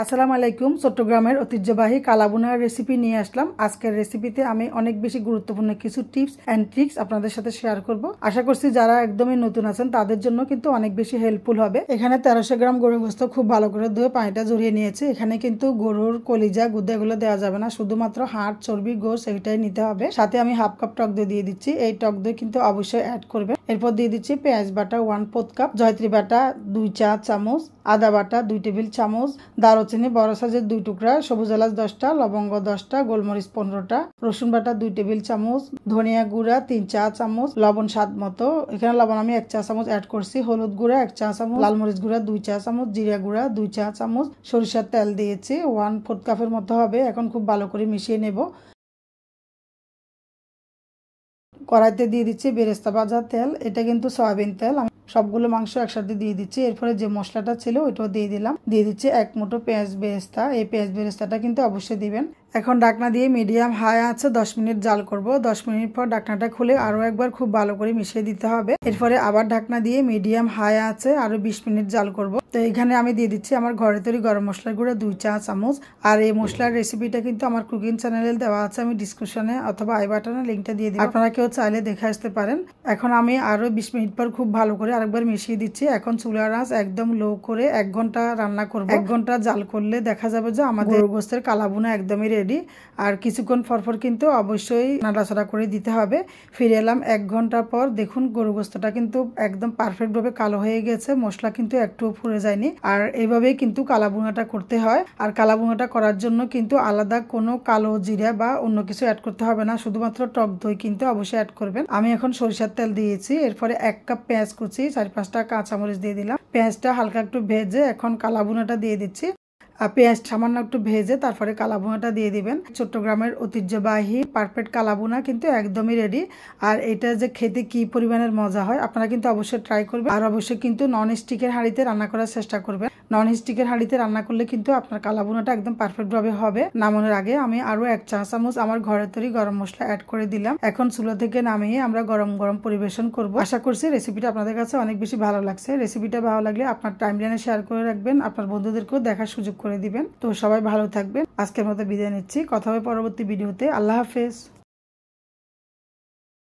আসসালামু আলাইকুম। চট্টগ্রামের ঐতিহ্যবাহী কালাবুনার রেসিপি নিয়ে আসলাম। আজকের রেসিপিতে আমি অনেক বেশি গুরুত্বপূর্ণ কিছু টিপস অ্যান্ড ট্রিক্স আপনাদের সাথে শেয়ার করব। আশা করছি যারা একদমই নতুন আছেন তাদের জন্য কিন্তু অনেক বেশি হেল্পফুল হবে। এখানে 1300 গ্রাম গরুর গোশত খুব ভালো করে ধুয়ে পানিটা ঝরিয়ে নিয়েছি। এখানে কিন্তু গরুর কলিজা গুদা এগুলো দেওয়া যাবে না, শুধুমাত্র হাড় চর্বি গোশ এইটাই নিতে হবে। সাথে আমি হাফ কাপ টক দই দিয়ে দিচ্ছি। এই টক দই কিন্তু অবশ্যই অ্যাড করবেন। এরপর দিয়ে দিচ্ছি পেঁয়াজ বাটা 1/4 কাপ, জয়ত্রী বাটা 2 চা চামচ, আদা বাটা 2 টেবিল চামচ, দারুচিনি বড় সাইজের 2 টুকরা, সবুজ এলাচ 10টা, লবঙ্গ 10টা, গোলমরিচ 15টা, রসুন বাটা 2 টেবিল চামচ, ধনিয়া গুঁড়া 3 চা চামচ, লবণ স্বাদ মতো। এখানে লবণ আমি 1 চা চামচ অ্যাড করছি, হলুদ গুঁড়া 1 চা চামচ, লাল মরিচ গুঁড়া 2 চা চামচ, জিরা গুঁড়া 2 চা চামচ, সরিষার তেল দিয়েছি 1/4 কাপের মতো হবে। এখন খুব ভালো করে মিশিয়ে নেব। কড়াইতে দিয়ে দিচ্ছি বেরেস্তা ভাজা তেল, এটা কিন্তু সয়াবিন তেল। আমি সবগুলো মাংস একসাথে দিয়ে দিচ্ছি। এরপরে যে মশলাটা ছিল ওইটাও দিয়ে দিলাম। দিয়ে দিচ্ছি 1 মুঠো পেঁয়াজ বেরেস্তা। এই পেঁয়াজ বেরেস্তাটা কিন্তু অবশ্যই দিবেন। এখন ঢাকনা দিয়ে মিডিয়াম হাই আছে 10 মিনিট জাল করব। 10 মিনিট পর ঢাকনাটা খুলে আরো একবার খুব ভালো করে মিশিয়ে দিতে হবে। এরপরে আবার ঢাকনা দিয়ে মিডিয়াম হাই আছে আরো 20 মিনিট জাল করব। তো এখানে আমি দিয়ে দিচ্ছি আমার ঘরে তৈরি গরম মশলার গুঁড়া 2 চা চামচ। আর এই মশলার রেসিপিটা কিন্তু আমার কুকিং চ্যানেলে দেওয়া আছে, আমি ডিসক্রিপশনে অথবা আই বাটনে লিঙ্কটা দিয়ে দিই, আপনারা কেউ চাইলে দেখে আসতে পারেন। এখন আমি আরো 20 মিনিট পর খুব ভালো করে আরেকবার মিশিয়ে দিচ্ছি। এখন চুলার আঁচ একদম লো করে 1 ঘন্টা রান্না করব। 1 ঘন্টা জাল করলে দেখা যাবে যে আমাদের গোশতের কালাবুনা একদমই রেডি। আর কিছুক্ষণ পরপর কিন্তু অবশ্যই নাড়াচাড়া করে দিতে হবে। ফিরে এলাম 1 ঘন্টা পর। দেখুন গরু গোশতটা কিন্তু একদম পারফেক্ট ভাবে কালো হয়ে গেছে, মশলা কিন্তু একটুও পুড়ে যায়নি। আর এইভাবেই কিন্তু কালাবুনাটা করতে হয়। আর কালাবুনাটা করার জন্য কিন্তু আলাদা কোনো কালো জিরা বা অন্য কিছু অ্যাড করতে হবে না, শুধুমাত্র টক দই কিন্তু অবশ্যই অ্যাড করবেন। আমি এখন সরিষার তেল দিয়েছি। এরপরে 1 কাপ পেঁয়াজ কুচি, 4-5টা কাঁচামরিচ দিয়ে দিলাম। পেঁয়াজটা হালকা একটু ভেজে এখন কালাবুনাটা দিয়ে দিচ্ছি। পেঁয়াজ সামান্য একটু ভেজে তারপরে কালাবুনাটা দিয়ে দিবেন। চট্টগ্রামের ঐতিহ্যবাহী পারফেক্ট কালাবুনা কিন্তু একদমই রেডি। আর এটা যে খেতে কি পরিমাণের মজা হয় আপনারা কিন্তু অবশ্যই ট্রাই করবেন। আর অবশ্যই কিন্তু নন স্টিকের হাঁড়িতে রান্না করার চেষ্টা করবেন। নন স্টিকের হাঁড়িতে রান্না করলে কিন্তু আপনার কালাবুনাটা একদম পারফেক্ট ভাবে হবে। নামানোর আগে আমি আরো 1 চা চামচ আমার ঘরের তৈরি গরম মশলা অ্যাড করে দিলাম। এখন চুলা থেকে নামিয়ে আমরা গরম গরম পরিবেশন করব। আশা করছি রেসিপিটা আপনাদের কাছে অনেক বেশি ভালো লাগছে। রেসিপিটা ভালো লাগলে আপনার টাইমলাইনে শেয়ার করে রাখবেন, আপনার বন্ধুদেরকেও দেখার সুযোগ করে দিবেন। তো সবাই ভালো থাকবেন। আজকের মতো বিদায় নিচ্ছি। কথা হবে পরবর্তী ভিডিওতে। আল্লাহ হাফেজ।